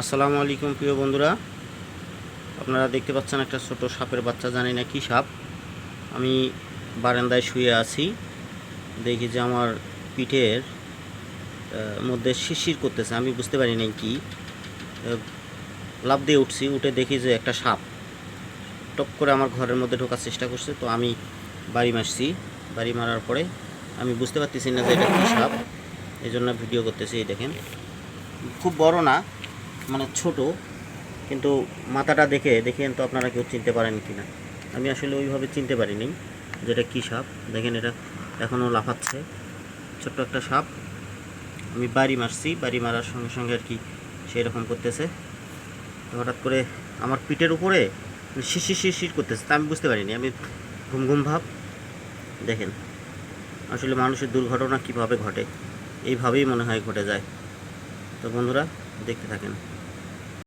আসসালামু আলাইকুম প্রিয় বন্ধুরা, আপনারা দেখতে পাচ্ছেন একটা ছোট সাপের বাচ্চা। জানি না কী সাপ। আমি বারান্দায় শুয়ে আছি, দেখি যে আমার পিঠের মধ্যে শিরশির করতেছে। আমি বুঝতে পারি নাই কি। লাফ দিয়ে উঠছি, উঠে দেখি যে একটা সাপ টপ করে আমার ঘরের মধ্যে ঢোকার চেষ্টা করছে। তো আমি বাড়ি মারছি। বাড়ি মারার পরে আমি বুঝতে পারতেছি না যে এটা কী সাপ, এই জন্য ভিডিও করতেছি। এই দেখেন, খুব বড় না, মানে ছোট, কিন্তু মাথাটা দেখেন তো আপনারা কেউ চিনতে পারেন কি না। আমি আসলে ওইভাবে চিনতে পারিনি যেটা কী সাপ। দেখেন, এটা এখনও লাফাচ্ছে, ছোট্ট একটা সাপ। আমি বাড়ি মারছি, বাড়ি মারার সঙ্গে সঙ্গে আর কি সেই রকম করতেছে। তো হঠাৎ করে আমার পিঠের উপরে শিরশির শিরশির করতেছে, তা আমি বুঝতে পারিনি। আমি ঘুম ঘুম ভাব। দেখেন, আসলে মানুষের দুর্ঘটনা কিভাবে ঘটে, এইভাবেই মনে হয় ঘটে যায়। তো বন্ধুরা, দেখতে থাকেন।